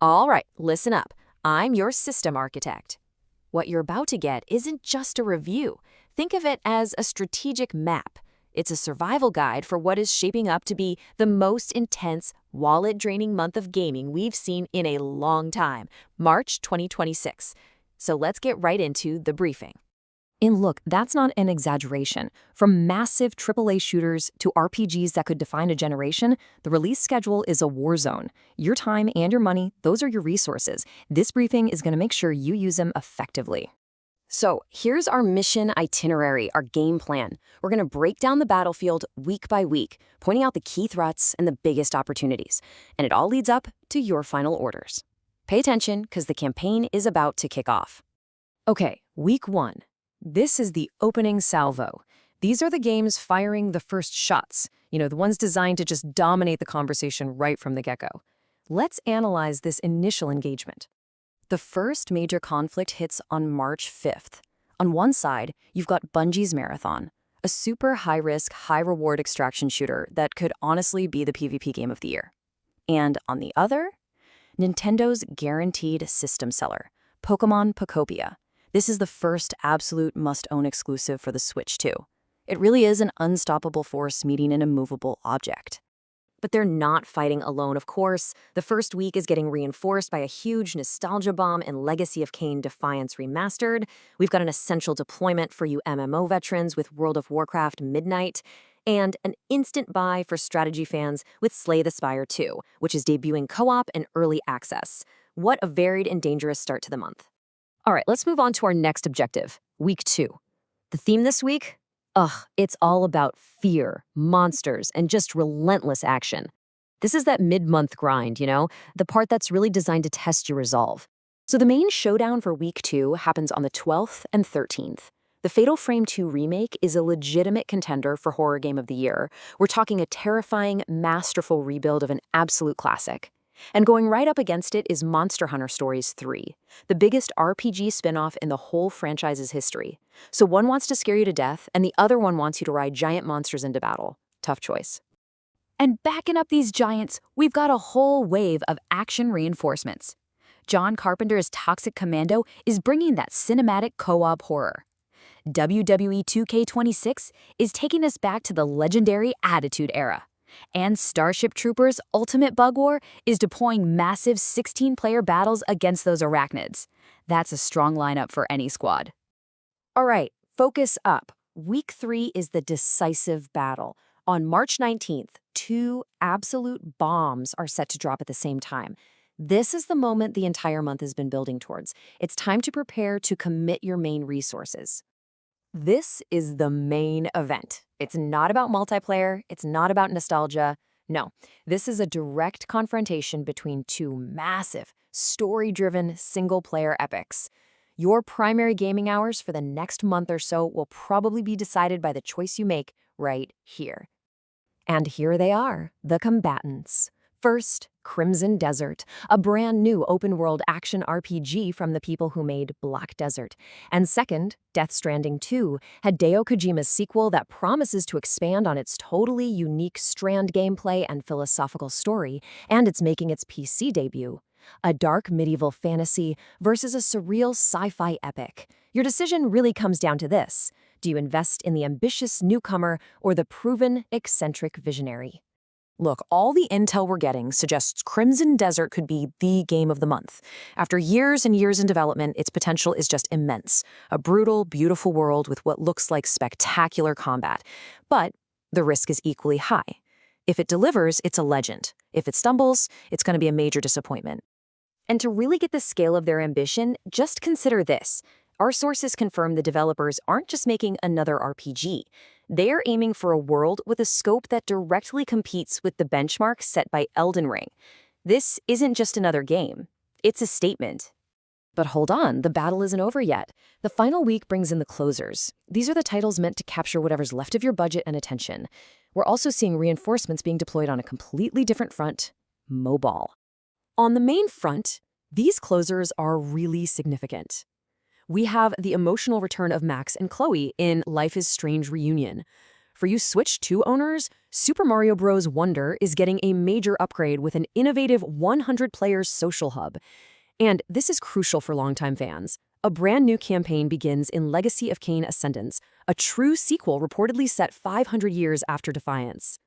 All right, listen up. I'm your system architect. What you're about to get isn't just a review. Think of it as a strategic map. It's a survival guide for what is shaping up to be the most intense, wallet-draining month of gaming we've seen in a long time, March 2026. So let's get right into the briefing. And look, that's not an exaggeration. From massive AAA shooters to RPGs that could define a generation, the release schedule is a war zone. Your time and your money, those are your resources. This briefing is going to make sure you use them effectively. So here's our mission itinerary, our game plan. We're going to break down the battlefield week by week, pointing out the key threats and the biggest opportunities. And it all leads up to your final orders. Pay attention, because the campaign is about to kick off. Okay, week 1. This is the opening salvo. These are the games firing the first shots, the ones designed to just dominate the conversation right from the get-go. Let's analyze this initial engagement. The first major conflict hits on March 5th. On one side, you've got Bungie's Marathon, a super high-risk, high-reward extraction shooter that could honestly be the PvP game of the year. And on the other, Nintendo's guaranteed system seller, Pokémon Pokopia. This is the first absolute must-own exclusive for the Switch, too. It really is an unstoppable force meeting an immovable object. But they're not fighting alone, of course. The first week is getting reinforced by a huge nostalgia bomb in Legacy of Kain Defiance Remastered. We've got an essential deployment for you MMO veterans with World of Warcraft Midnight, and an instant buy for strategy fans with Slay the Spire 2, which is debuting co-op and early access. What a varied and dangerous start to the month. All right, let's move on to our next objective, week 2. The theme this week? It's all about fear, monsters, and just relentless action. This is that mid-month grind, the part that's really designed to test your resolve. So the main showdown for week 2 happens on the 12th and 13th. The Fatal Frame 2 remake is a legitimate contender for Horror Game of the Year. We're talking a terrifying, masterful rebuild of an absolute classic. And going right up against it is Monster Hunter Stories 3, the biggest RPG spin-off in the whole franchise's history. So one wants to scare you to death, and the other one wants you to ride giant monsters into battle. Tough choice. And backing up these giants, we've got a whole wave of action reinforcements. John Carpenter's Toxic Commando is bringing that cinematic co-op horror. WWE 2K26 is taking us back to the legendary Attitude Era. And Starship Troopers Ultimate Bug War is deploying massive 16-player battles against those arachnids. That's a strong lineup for any squad. All right, focus up. Week 3 is the decisive battle. On March 19th, 2 absolute bombs are set to drop at the same time. This is the moment the entire month has been building towards. It's time to prepare to commit your main resources. This is the main event. It's not about multiplayer. It's not about nostalgia. No, this is a direct confrontation between 2 massive, story-driven, single-player epics. Your primary gaming hours for the next month or so will probably be decided by the choice you make right here. And here they are, the combatants. First, Crimson Desert, a brand new open-world action RPG from the people who made Black Desert. And second, Death Stranding 2, Hideo Kojima's sequel that promises to expand on its totally unique Strand gameplay and philosophical story, and it's making its PC debut. A dark medieval fantasy versus a surreal sci-fi epic. Your decision really comes down to this. Do you invest in the ambitious newcomer or the proven, eccentric visionary? Look, all the intel we're getting suggests Crimson Desert could be the game of the month. After years and years in development, its potential is just immense. A brutal, beautiful world with what looks like spectacular combat. But the risk is equally high. If it delivers, it's a legend. If it stumbles, it's going to be a major disappointment. And to really get the scale of their ambition, just consider this. Our sources confirm the developers aren't just making another RPG. They're aiming for a world with a scope that directly competes with the benchmark set by Elden Ring. This isn't just another game. It's a statement. But hold on, the battle isn't over yet. The final week brings in the closers. These are the titles meant to capture whatever's left of your budget and attention. We're also seeing reinforcements being deployed on a completely different front, mobile. On the main front, these closers are really significant. We have the emotional return of Max and Chloe in Life is Strange Reunion. For you Switch 2 owners, Super Mario Bros. Wonder is getting a major upgrade with an innovative 100-player social hub. And this is crucial for longtime fans. A brand new campaign begins in Legacy of Kain Ascendance, a true sequel reportedly set 500 years after Defiance.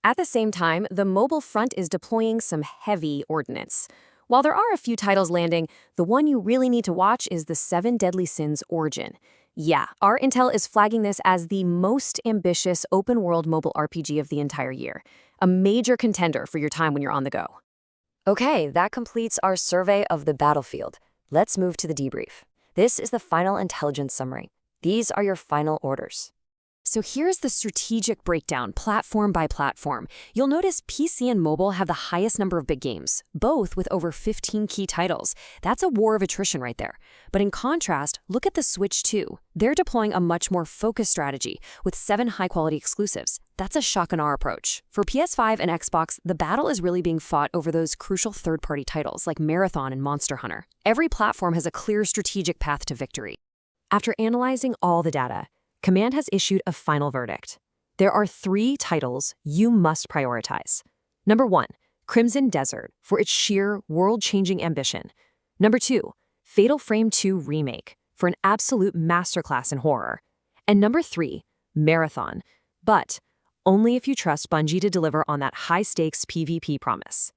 At the same time, the mobile front is deploying some heavy ordnance. While there are a few titles landing, the one you really need to watch is the Seven Deadly Sins Origin. Yeah, our intel is flagging this as the most ambitious open-world mobile RPG of the entire year. A major contender for your time when you're on the go. Okay, that completes our survey of the battlefield. Let's move to the debrief. This is the final intelligence summary. These are your final orders. So here's the strategic breakdown, platform by platform. You'll notice PC and mobile have the highest number of big games, both with over 15 key titles. That's a war of attrition right there. But in contrast, look at the Switch 2. They're deploying a much more focused strategy with 7 high-quality exclusives. That's a shock and awe approach. For PS5 and Xbox, the battle is really being fought over those crucial third-party titles like Marathon and Monster Hunter. Every platform has a clear strategic path to victory. After analyzing all the data, Command has issued a final verdict. There are 3 titles you must prioritize. Number 1, Crimson Desert for its sheer world-changing ambition. Number 2, Fatal Frame 2 Remake for an absolute masterclass in horror. And number 3, Marathon, but only if you trust Bungie to deliver on that high-stakes PvP promise.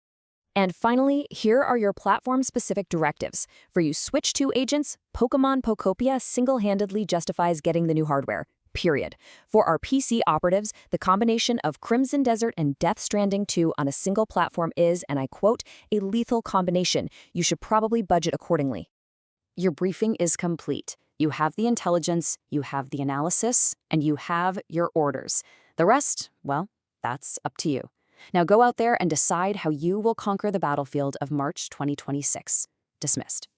And finally, here are your platform-specific directives. For you Switch 2 agents, Pokémon Pokopia single-handedly justifies getting the new hardware, period. For our PC operatives, the combination of Crimson Desert and Death Stranding 2 on a single platform is, and I quote, a lethal combination. You should probably budget accordingly. Your briefing is complete. You have the intelligence, you have the analysis, and you have your orders. The rest, well, that's up to you. Now go out there and decide how you will conquer the battlefield of March 2026. Dismissed.